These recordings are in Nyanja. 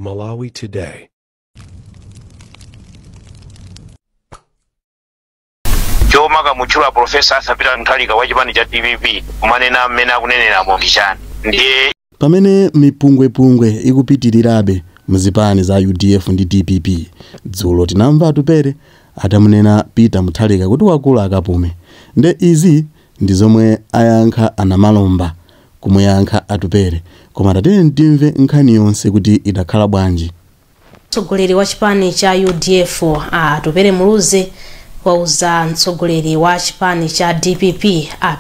Malawi Today. Chomaga muchula Profesa Sapita Ntalika wachipani cha TPP kumanena mmene akunenera mokishani ndiye pamene mipungwepungwe ikupitirirabe muzipani za UDF ndi DPP. Dzulo tinamva atupere atamunena Peter Mutharika kuti wakula akapume. Nde izi ndi zomwe ayankha anamalomba kumuyankha atupere, koma tatene timve nkhani yonse kuti idakhala bwanji. Mtsogoleri wa chipani cha UDF atupere Muluzi wauza mtsogoleri wa chipani cha DPP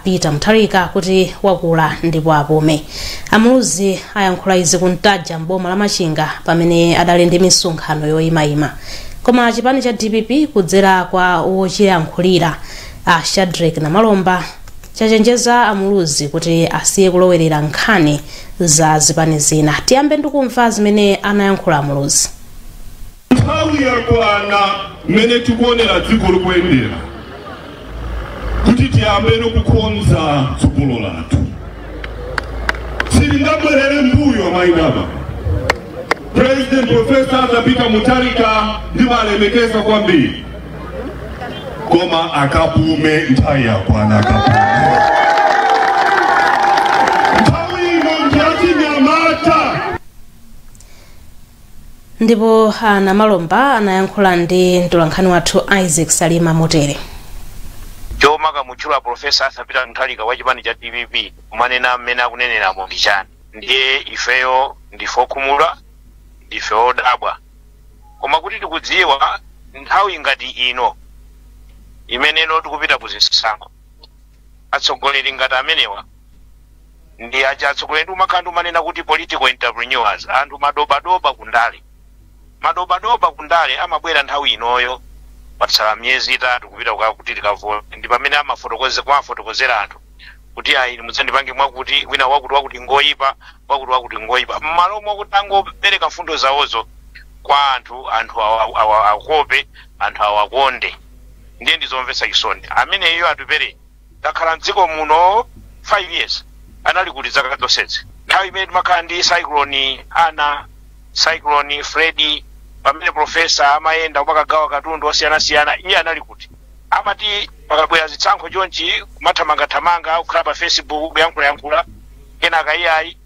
Peter Mutharika kuti wakula ndipo apume. Amuluzi ayankhula izi kuntaja mboma la Machinga pamene adali ndi misonkhano yoyimayima. Koma chipani cha DPP kudzera kwa wochiyankhulira Shadrack Namalomba chachenjeza Amuluzi kuti asiye kulowerera nkhani za zipani zina. Tiyambe ndikumva zimene anayankhula Amuluzi. Nthawi yakwana mmene tikuonera dziko likuyendera kuti tiyambe nokukonza tsogolo lathu. Sitingabwerere mbuyo mainaba. President Profesa Sapita Mutharika ndimalemekeza kwambiri, koma akapume nthawi yakwana akapume. Nthawi ino ndiyachinyamata. Ndipo Namalomba anayankhula ndi mtolankhani wathu Isaac Salima motere. chomaga muchula Profesa Sapita Ntalika wachipani cha TPP kumanena mmene akunenera mokishani ndiye ifeyo ndifokumula ndife odabwa, koma kuti tikudziwa nthawi ngati ino imeneno tikupita kuzisankho, atsogoleri ngati amenewa ndi aja atsogoleri umakhala umanena kuti political entrepreneurs, anthu madobadoba kundale. Madobadoba kundale amabwera nthawi inoyo patsala miyezi itatu kupita kuti tikavote, ndi pamene amafotokozera anthu kuti ayi mudzandipange mwakuti wina wakuti ngoyipa wakuti ngoyipa, mmalo mwakuti angopereka mfundo zawozo kwa anthu akope, anthu awakonde. Ndiye ndizomvetsa chisoni. Amene iyo atupere takhala mdziko muno 5 years anali kuti zaka zonsezi. Nthawi imene timakhala ndi cyclone Ana, cyclone Freddy, pamene Profesa amayenda kumakagawa katundu osiyanasiyana, iye anali kuti amati pakabwera zitsankho chonchi kumathamangathamanga kukhala pa Facebook kuyankhula kenaka iyayi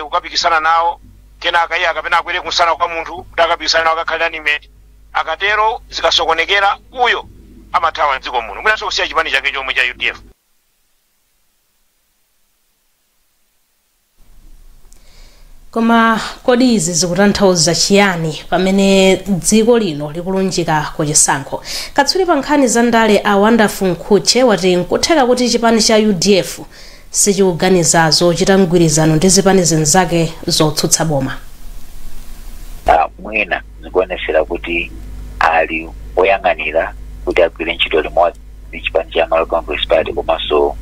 ukapikisana nawo, kenaka iye akapena akwere kusana kwa munthu kuti akapikisana nawo akakhalira animate, akatero zikasokonekera uyo amathawa mdziko muno. Mwinaso kusiya chipani chake chomwe cha UDF. Koma kodi izi zikutanthauza chiyani pamene dziko lino likulunjika kuchisankho? Katswiri pa nkhani za ndale a Wonderful Nkhuche wati nkutheka kuti chipani cha UDF sichikuganiza zochita mgwirizano ndi zipani zinzake zotsutsa boma. Mwina zikuonetsera kuti ali oyang'anira kuti agwire ntchito limodzi ndi chipani cha Malawi Congress Party komanso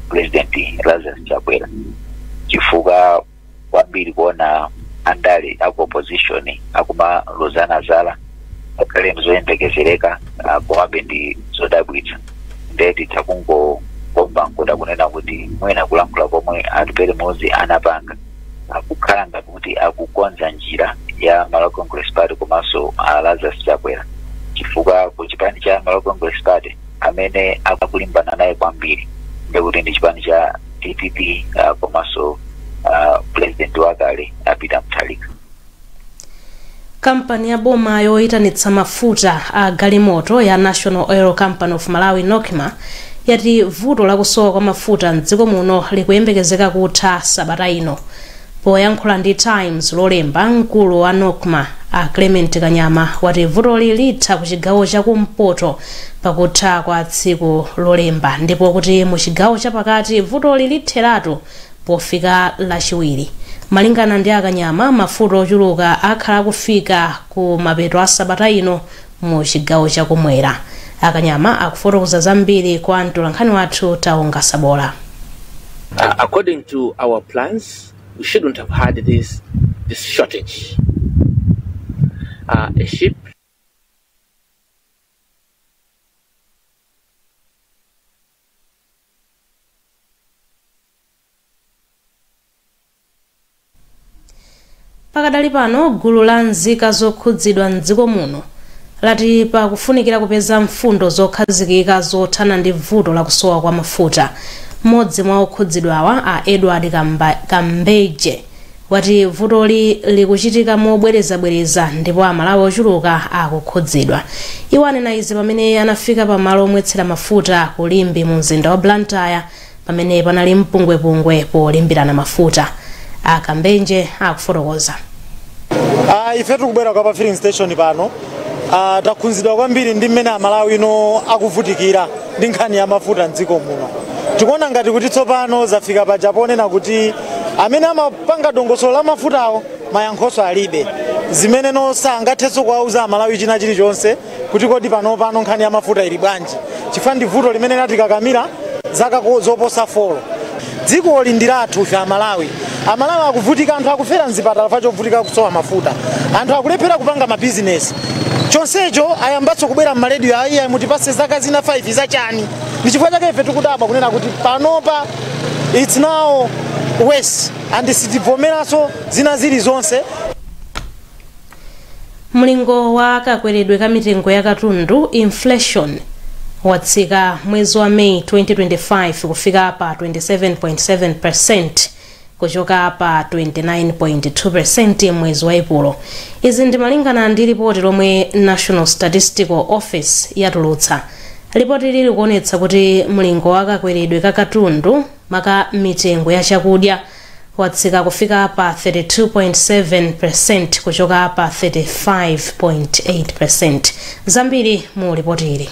President Lazarus Chakwera, chifukwa kwambiri kuona andale aku opposition akuma Rozana Zala akale mzoyembekezereka komabe ndi zodabwitsa. Ndeti takungomba nkuda kunena kuti mwina kulankhula komwe atupere Muluzi anapanga akukhala ngati kuti akukonza njira ya Malawi Congress Party komanso Lazarus Chakwera, chifukwa ku chipani cha Malawi Congress Party amene akulimbana naye kwambiri ndekuti ndi chipani cha DPP komanso President wakale Peter Mutharika. Kampani ya boma yoyitanitsa mafuta a galimoto ya National Oil Company of Malawi NOCMA yati vuto lakusowa kwa mafuta mdziko muno likuyembekezeka kutha sabata ino. Poyankhula ndi Times lolemba, mkulu wa NOCMA Clement Kanyama wati vuto litha ku chigawo chakumpoto pakutha kwa tsiku lolemba, ndipo kuti mu chigawo chapakati vuto litheratu pofika lachiwiri. Malingana ndi Akanyama, mafuta ochuluka akhala kufika ku mapeto a sabata ino mu chigawo chakumwera. Akanyama akufotokoza zambiri kwa mtolankhani wathu Taonga Sabola. According to our plans, we shouldn't have had this shortage. A ship Pakadali pano gulu la nzika zokhudzidwa mdziko muno lati pakufunikira kupeza mfundo zokhazikika zothana ndi vuto la kusowa kwa mafuta. Mmodzi mwa okhudzidwawa a Edward Kambeje wati vutoli likuchitika mobwerezabwereza ndipo amalawi ochuluka akukhudzidwa. Iwo anena izi pamene anafika pamalo omwetsera mafuta kulimbi mu mzinda wa Blantyre pamene panali mpungwepungwe polimbirana mafuta. Akambenje akufotokoza. Ife tikubwera kwa pa filling station pano takhudzidwa kwambiri ndi mmene amalawi ino akuvutikira ndi nkhani ya mafuta mdziko muno. Tikuona ngati kuti tsopano zafika pa Japonena kuti amene amapanga dongosolo la mafutawo mayankhoso alibe zimene nonsa angathenso kuwauza amalawi china chilichonse kuti kodi pano nkhani ya mafuta ili bwanji chifukwa ndi vuto limene latikakamira zaka zoposa 4. Dziko li ndi lathu cha amalawi akuvutika, anthu akufera mzipatala fa chovutika kusowa mafuta, anthu akulephera kupanga mabizinesi. Chonsecho ayambatso kubwera m'maradio ayi mutipase zaka zina 5 zachani. Ndi chifukwa chake ife tikudabwa kunena kuti panopa it's now worse and sitivomeranso zina zili zonse. Mlingo wa kakweredwe ka mitengo ya katundu inflation watsika mwezi wa Mei 2025 kufika pa 27.7% kuchoka pa 29.2% mwezi wa Epulo. Izi ndi malingana ndi ripoti lomwe National Statistical Office yatulutsa. Ripoti lili kuonetsa kuti mlingo wa kakweredwe ka katundu maka mitengo ya chakudya watsika kufika pa 32.7% kuchoka pa 35.8%. Zambiri mu ripoti ili.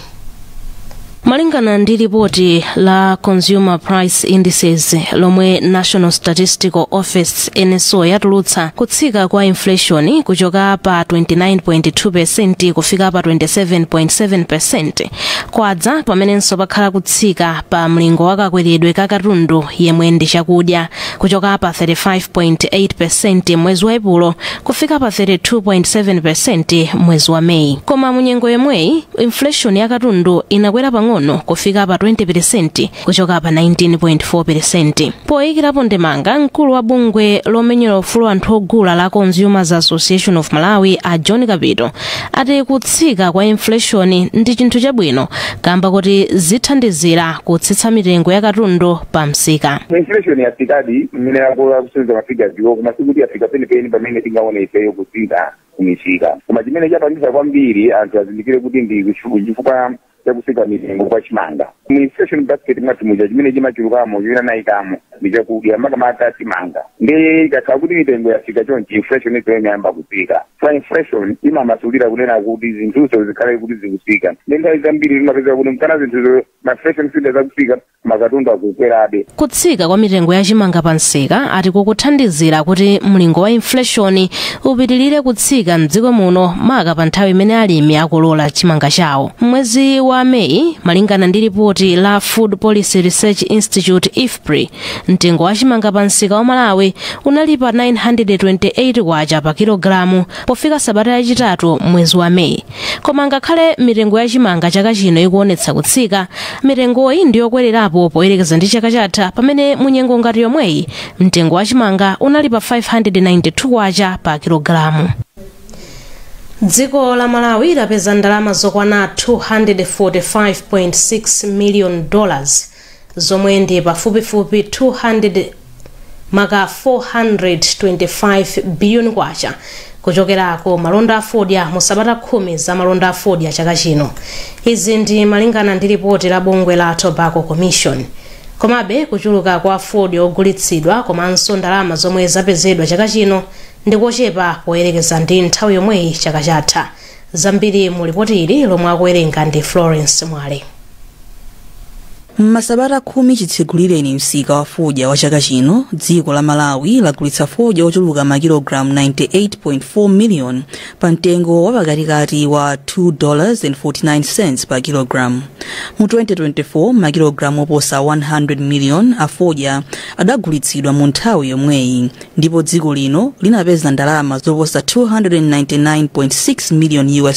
Malingana ndi ripoti la Consumer Price Indices lomwe National Statistical Office NSO yatulutsa, kutsika kwa inflation kuchoka pa 29.2% kufika pa 27.7% kwadza pamenenso pakhala kutsika pa mlingo wa kakweredwe ka katundu yemwe ndi chakudya kuchoka pa 35.8% mwezi wa Epulo kufika pa 32.7% mwezi wa Mei. Koma munyengo yemweyi inflation ya katundu inakwera pang'ono kufika pa 20% kuchoka pa 19.4%. Poyikirapo ndemanga, mkulu wa bungwe lomenyera ufulu anthu ogula la Consumers Association of Malawi a John Kapito ati kutsika kwa inflation ndi chinthu chabwino kamba kuti zithandizira kutsitsa mitengo ya katundu pa msika. Inflation ya tikadi mmene yakola kusenza mafiga ziwo kuma sikuti yafika penipeni pamene tingaona ifeyo kutsika kumishika. Koma chimene chapangisa kwambiri anthu azindikire kuti ndi chifukwa chakusika mitengo kwa chimanga. Inflation basket mwati muja chimene chimachulukamo chimene naikamo ndi chakudya makamaka chimanga. Ndi ikakhala kuti mitengo yafika chonchi inflation izo imayamba kutsika. Kwa inflation imamasulira kunena kuti zinthuzo zikhale kuti zikusika. Ndi nthawi zambiri limapeza kuti mkana zinthuzo inflation sinde zakusika makatundu akukwerabe. Kutsika kwa mitengo ya chimanga pa msika ati kukuthandizira kuti mlingo wa inflation upitilire kutsika mdziko muno maka pa nthawi imene alimi akulola chimanga chawo. Mwezi wa Mei, malingana ndi ripoti la Food Policy Research Institute IFPRI, mtengo wa chimanga pa msika wa Malawi unali pa 928 kwacha pa kilogramu pofika sabata yachitatu mwezi wa Mei. Koma ngakhale mitengo ya chimanga chaka chino ikuonetsa kutsika, mitengoyi ndiyokwererapo poyerekeza ndi chaka chatha pamene munyengo ngati yomweyi mtengo wa chimanga unali pa 592 kwacha pa kilogramu. Dziko la Malawi lapeza ndalama zokwana $245.6 million zomwe ndi pafupifupi 425 billion kwacha kuchokerako malonda afodya mu sabata 10 za malonda afodya chaka chino. Izi ndi malingana ndi ripoti la bungwe la Tobacco Commission. Komabe kuchuluka kwa afodya ogulitsidwa komanso ndalama zomwe zapezedwa chaka chino ndikochepa poyerekeza ndi nthawi yomweyi chaka chatha. Zambiri mu ripoti ili lomwe akuwerenga ndi Florence Mwale. Masabata 10 chitsegulireni msika wa fodya wa chaka chino, dziko la Malawi lagulitsa fodya ochuluka makilogramu 98.4 million pa mtengo wa pakatikati wa $2.49 pa kilogramu. Mu 2024 makilogramu oposa 100 million a fodya adagulitsidwa mu nthawi yomweyi, ndipo dziko lino linapeza ndalama zoposa $299.6 million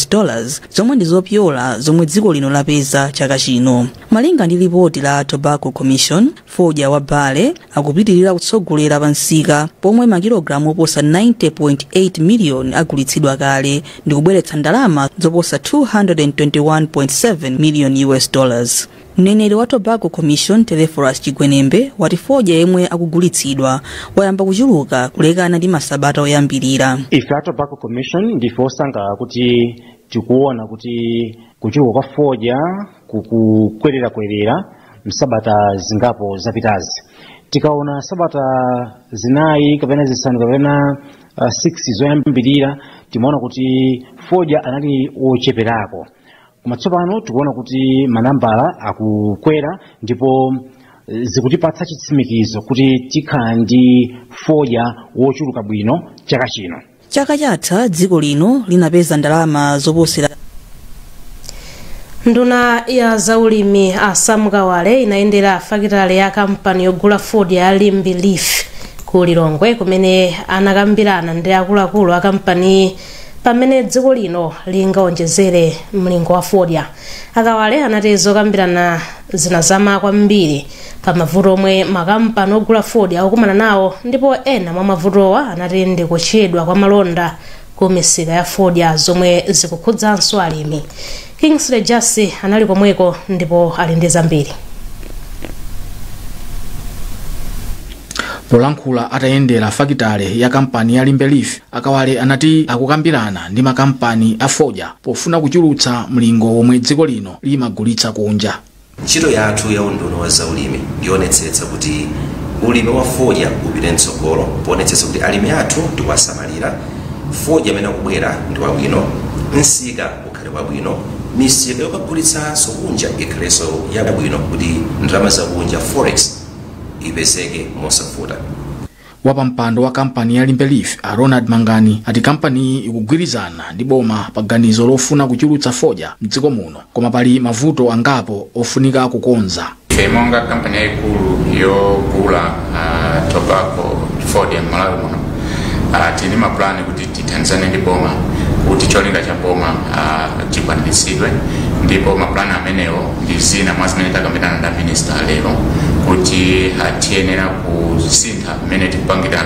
zomwe ndi zopyola zomwe dziko lino lapeza chaka chino. Malinga ndi ripoti bodi la Tobacco Commission, fodya wa bale akupitirira kutsogolera pansika pomwe makilogalamu oposa 90.8 million agulitsidwa kale ndi kubweretsa ndalama zoposa 221.7 million US dollars. Mneneri wa Tobacco Commission Telephorus Chigwenembe wati fodya yemwe akugulitsidwa wayamba kuchuluka kulekana ndi masabata oyambirira. Ife a Tobacco Commission ndife osangalala kuti tikuona kuti kuchuluka kwa fodya kukwerera msabata zingapo zapitazi. Tikaona sabata zinayi kapena zisanu kapena 6 zoyambirira timaona kuti fodya anali ocheperako. Kumatsopano tikuona kuti manambala akukwera ndipo zikutipatsa chitsimikizo kuti tikhala ndi fodya wochuluka bwino chaka chino. Chaka chatha dziko lino linapeza ndalama zoposera. Nduna ya zaulimi asamuka wale inayendera fakitale ya kampani yogula fodya ya Limbi Leaf ku Lilongwe kumene anakambirana ndi akuluakulu a kampani pamene dziko lino lingaonjezere mlingo wa fodya. Akawale anati zokambirana zinazama kwambiri pa mavuto omwe makampani ogula fodya akukumana nawo ndipo ena mwa mavutowa anati ndi kuchedwa kwa malonda ku misika ya fodya zomwe zikukhudzanso alimi. Kingsley Jasi anali komweko ndipo ali ndi zambiri. Polankhula atayendera fakitale ya kampani ya Limbi Leaf, Akawale anati akukambirana ndi makampani a fodya pofuna kuchulutsa mlingo omwe dziko lino limagulitsa kunja. Ntchito yathu ya unduna wa zaulimi ndionetsetsa kuti ulimi wa fodya upite mtsogolo, poonetsetsa kuti alimi athu ndikuwasamalira, fodya amene akubwera ndi wabwino, msika ukhale wabwino, misika yokagulitsanso kunja ikhalenso yabwino kuti ndalama za kunja forex ipezeke mosavuta. Wapampando wa kampani ya Limbi Leaf Ronald Mangani ati kampani ikugwirizana ndi boma pa ganizo lofuna kuchulutsa fodya mdziko muno, koma pali mavuto angapo ofunika kukonza. Monga kampani yaikulu yogula tobacco fodya Malawi muno, tili mapulani kuti tithandizane ndi boma kuti cholinga cha boma chikwaniritsidwe, ndipo mapulani amenewo ndi zina mwa zimene takambirana ndi minister lero kuti tiyenera kusintha mmene tikupangira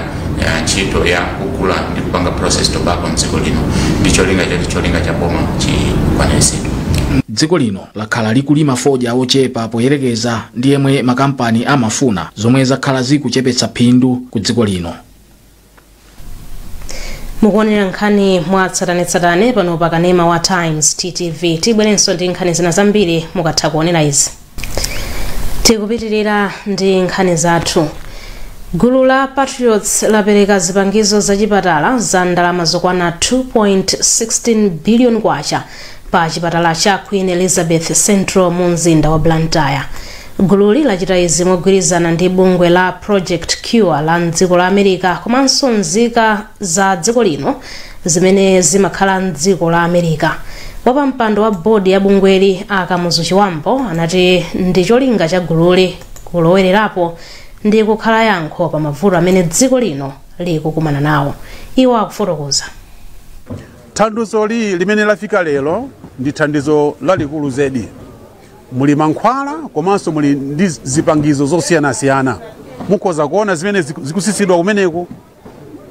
ntchito ya kugula ndi kupanga process tobacco mdziko lino, ndi cholinga cha boma chikwaniritsidwe. Dziko lino lakhala likulima fodya ochepa poyerekeza ndi yemwe makampani amafuna, zomwe zakhala zikuchepetsa phindu ku dziko lino. Mukuonera nkhani mwatsatanetsatane pano pa kanema wa Times TTV. Tibwerenso ndi nkhani zina zambiri mukatha kuonera izi. Tikupitirira ndi nkhani zathu. Gulu la Patriots lapereka zipangizo za chipatala za ndalama zokwana 2.16 billion kwacha pa chipatala cha Queen Elizabeth Central mu mzinda wa Blantyre. Gululi lachita izi mogwirizana ndi bungwe la Project Cure la dziko la America komanso nzika za dziko lino zimene zimakhala mdziko la America. Wapampando wa bodi ya bungweli Akamuzu Chiwambo anati ndi cholinga cha gululi kulowererapo ndi kukhala yankho pa mavuto amene dziko lino likukumana nawo. Iwo akufotokoza. Thandizo limene lafika lero ndi thandizo lalikulu zedi. Muli mankhwala komanso muli ndi zipangizo zosiyanasiyana. Mukhoza kuona zimene zikusisidwa kumeneko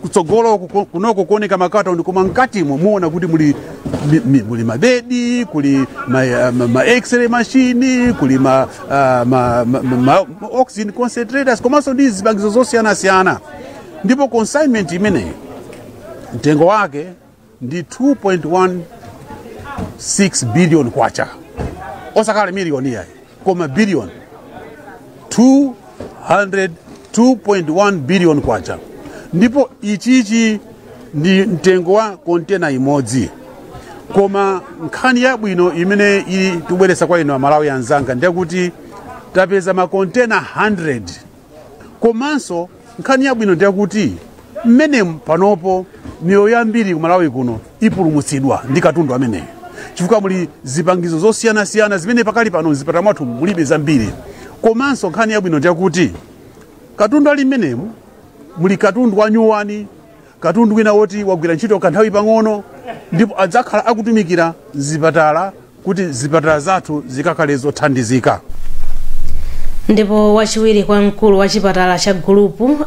kutsogolo kunoko kuoneka makataundi, koma mkatimo muona kuti muli mabedi, kuli ma x-ray machine, kuli ma oxygen concentrators komanso ndi zipangizo zosiyanasiyana. Ndipo consignment imeneyi mtengo wake ndi 2.16 billion kwacha. Osakale milioni yayi koma billion 2.1 billion kwacha. Ndipo ichichi ndi mtengo wa container imodzi. Koma nkhani yabwino imene ili tubweresa kwa ino Malawi anzanga ndiye kuti tapeza ma container 100. Komanso nkhani yabwino ndiye kuti mmene panopo miyoyo yambiri ku Malawi kuno ipulumutsidwa ndi katundu ameneyo. Chifukwa muli zipangizo zosiyanasiyana zimene pakali pano zipata mwathu mulibe zambiri. Komanso nkhani yabwino ndiye kuti katundu ali mmenemu muli katundu wa nyuwani, katundu wina woti wagwira ntchito kanthawi pang'ono, ndipo adzakhala akutumikira zipatala kuti zipatala zathu zikakhale zothandizika. ndipo wachiwiri kwa mkulu wa chipatala cha gulupu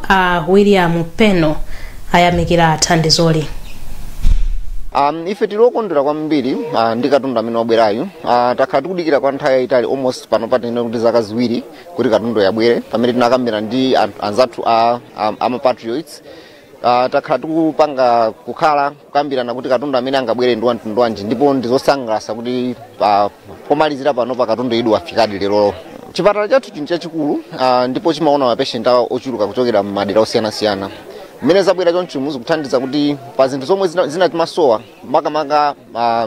William Peno ayamikira thandizoli. Ife tilokondera kwambiri ndi katundu amene wabwerayu. Takhala tikudikira kwa nthawi yayitali almost pano patenera kuti zaka ziwiri kuti katundu yabwere pamene tinakambira ndi anzathu amapatriots. Takhala tikupanga kukambirana kuti katundu amene angabwere ndi wamtundu wanji ndipo ndizosangalatsa kuti pomalizira pano pa katundu idu wafikadi lero. Chipatala chathu chinthu chachikulu ndipo chimaona mapatient ochuluka kuchokera m'madera osiyanasiyana. Mmene zabwera choncho muzikuthandiza kuti pa zinthu zomwe zinatimasowa makamaka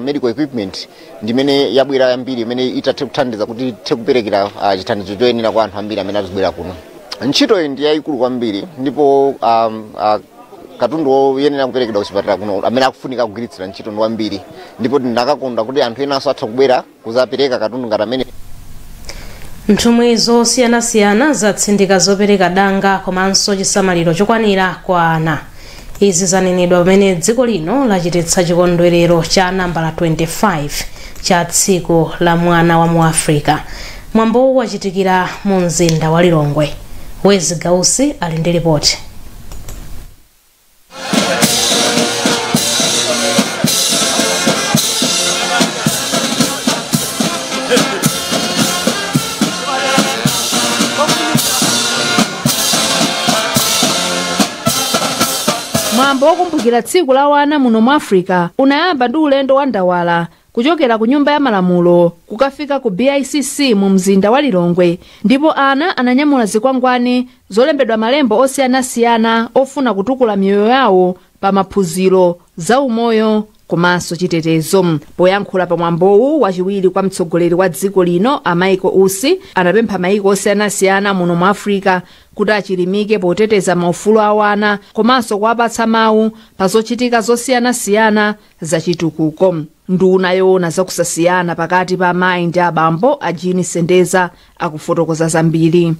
medical equipment ndimene yabwera yambiri imene itathe kuthandiza kuti ithe kuperekera chithandizo choyenera kwa anthu ambiri amene azibwera kuno. Ntchito iyi ndi yayikulu kwambiri ndipo katundu oyenera kuperekedwa kuchipatala kuno amene akufunika kugwiritsira ntchito ndi wambiri ndipo ndinakakonda kuti anthu enanso atha kubwera kuzapereka katundu ngati amene. Nthumwi zosiyanasiyana zatsindika zopereka danga komanso chisamaliro chokwanira kwa ana. Izi zanenedwa pamene dziko lino lachititsa chikondwerero cha nambala 25 cha tsiku la mwana wa mu Africa. Mwambowu wachitikira mu mzinda wa Lilongwe. Wezi Gausi ali ndi ripoti. Mwambo wokumbukira tsiku la wana muno mu Africa unayamba ndi ulendo wa ndawala kuchokera ku nyumba ya malamulo kukafika ku BICC mu mzinda wa Lilongwe, ndipo ana ananyamula zikwangwani zolembedwa malembo osiyanasiyana ofuna kutukula miyoyo yawo pa maphunziro za umoyo komanso chitetezo. Poyankhula pa mwambowu wachiwiri kwa mtsogoleri wa dziko lino Michael Usi anapempha maiko osiyanasiyana muno mu Africa kuti achilimike poteteza maufulu a wana komanso kuwapatsa mawu pa zochitika zosiyanasiyana zachitukuko. Nduna yoona zakusasiyana pakati pa amayi ndi abambo a Jean Sendeza akufotokoza zambiri.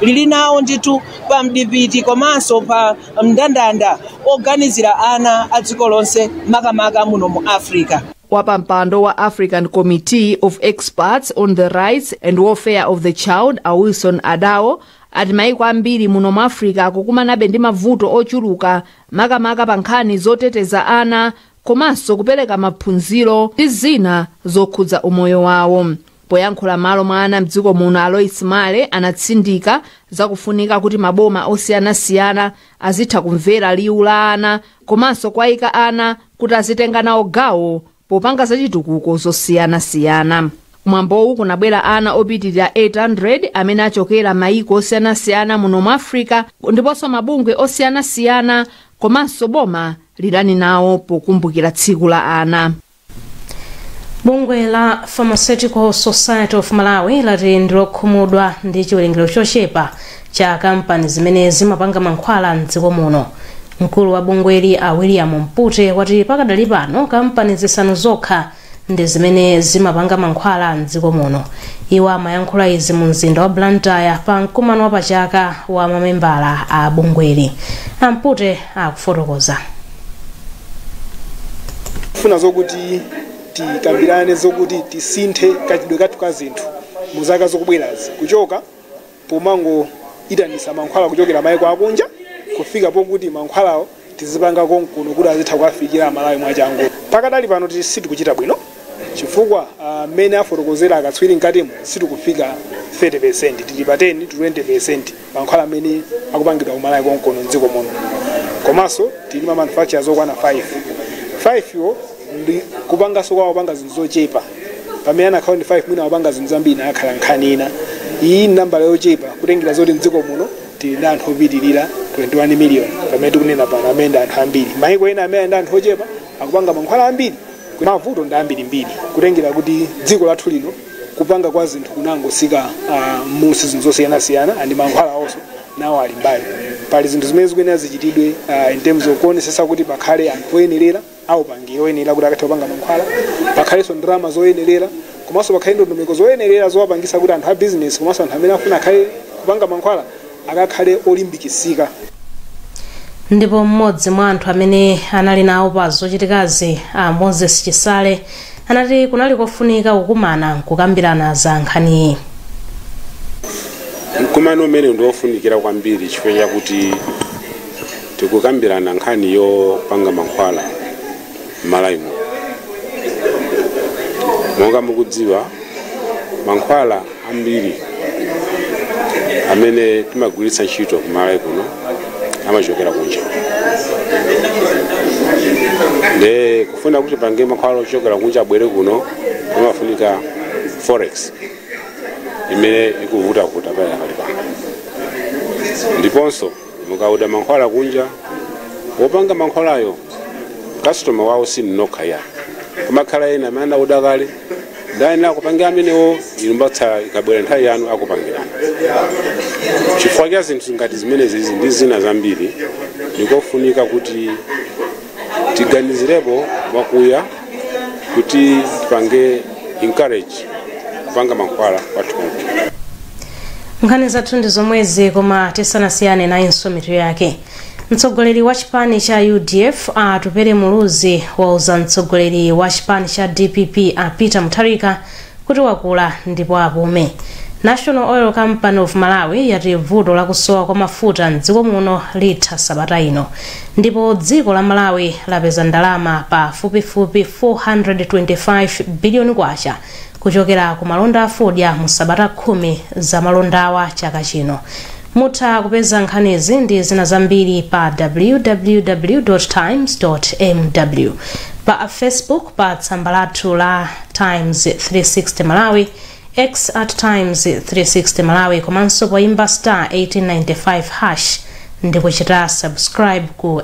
Lili nawo nditu pa mdipiti komanso pa mndandanda oganizira ana a dziko lonse makamaka muno mu Africa. Wapampando wa African Committee of Experts on the Rights and Welfare of the Child a Wilson Adawo ati maiko ambiri muno mu Africa akukumanabe ndi mavuto ochuluka makamaka pa nkhani zoteteza ana komanso kupereka maphunziro ndi zina zokhudza umoyo wawo. Poyankhula malo mwa ana mdziko muno Alois Male anatsindika zakufunika kuti maboma osiyanasiyana azitha kumvera liwu la ana komanso kwayika ana kuti azitenga nawo gawo popanga zachitukuko zosiyanasiyana. Mwambowu kunabwera ana opitirira 800 amene achokera maiko osiyanasiyana muno mu Africa ndiponso mabungwe osiyanasiyana komanso boma lilani nawo pokumbukira tsiku la ana. Bungwe la Pharmaceutical Society of Malawi lati ndilokhumudwa ndi chiwerengero chochepa cha kampani zimene zimapanga mankhwala mdziko muno. Mkulu wa bungweli William Mpute wati pakadali pano kampani zisanu zokha ndi zimene zimapanga mankhwala mdziko muno. Iwo amayankhula izi mu mzinda wa Blantyre pa mkumano wa pachaka wa mamembala a bungweli. Mpute akufotokoza. Funa zokuti tikambirane zokuti tisinthe kachidwe kathu ka zinthu mu zaka zokubwerazi kuchoka pomango itanisa mankhwala kuchokera maiko akunja kufika pokuti mankhwalawo tizipanga konkuno kuti azitha kuwafikira Malawi mwachangu. Pakadali pano sitikuchita bwino chifukwa mmene afotokozera akatswiri mkatimo sitikufika 30%, tili pa 10 to 20% mankhwala amene akupangidwa ku Malawi konkuno mdziko muno. Komanso tili ma manufacturers okwana 5 yo ndi kupanga sokwa wapanga zinthu zochepa pamene ana account 5 mwina wapanga zinthu zambiri akhala nkhani ina. Iyi nambala yochepa kutengera zoti mdziko muno tili ndi anthu opitirira 21 million pamene tikunena pano amene ndi anthu ambiri. Maiko ena amene ndi anthu ochepa akupanga mankhwala ambiri mavuto ndi ambirimbiri kutengera kuti dziko lathu lino kupanga kwa zinthu kunangosika musi zinthu zosiyanasiyana andi mankhwala awonso nawo ali mbali. Pali zinthu zimene zikuyenera zichitidwe in terms of kuonesesa kuti pakhale anthu oyenerera au pangi oyenerera kuti akatha kupanga mankhwala, pakhalenso ndalama zoyenerera komanso pakhale ndondomeko zoyenerera zowapangisa kuti anthu a business komanso anthu amene afuna akhale kupanga mankhwala akakhale olimbikisika. Ndipo mmodzi mwa anthu amene anali nawo pa zochitikazi Moses Chisale anati kunali kofunika kukumana kukambirana za nkhaniyi. mkumano umene ndiofunikira kwambiri chifukwa chakuti tikukambirana nkhani yopanga mankhwala m'Malawi muno. Monga mukudziwa mankhwala ambiri amene timagwiritsa ntchito kum'Malawi kuno amachokera kunja. Nde kufuna kuti pange mankhwala ochokera kunja abwere kuno amafunika forex imene ikuvuta kuti paya kalipanga. Ndiponso mukauda mankhwala kunja wopanga mankhwalayo customer wawo si mnokha ya kumakhala ena amene auda kale ndani akupangira amenewo ilimbatsa ikabwera nthawi yanu akupangirana. Chifukwa cha zinthu ngati zimenezi ndi zina zambiri ndikofunika kuti tiganizirepo mwakuya kuti tipange encourage kupanga mankhwala kwathu. Nkhani zathu ndi zomwezi koma tisanasiyane nayo mitu yake. Mtsogoleri wa chipani cha UDF atupere muluzi wauza mtsogoleri wa chipani cha DPP Peter Mutharika kuti wakula ndipo apume. National Oil Company of Malawi yati vuto lakusowa kwa mafuta mdziko muno litha sabata ino, ndipo dziko la Malawi lapeza ndalama pa fupifupi 425 billion kwacha kuchokera ku malonda afodya mu sabata 10 za malondawa chaka chino. Mutha kupeza nkhanizi ndi zina zambiri pa www.times.mw, pa Facebook pa tsamba lathu la Times 360 Malawi, X @Times 360 Malawi, komanso poimba *895# ndi kuchita subscribe ku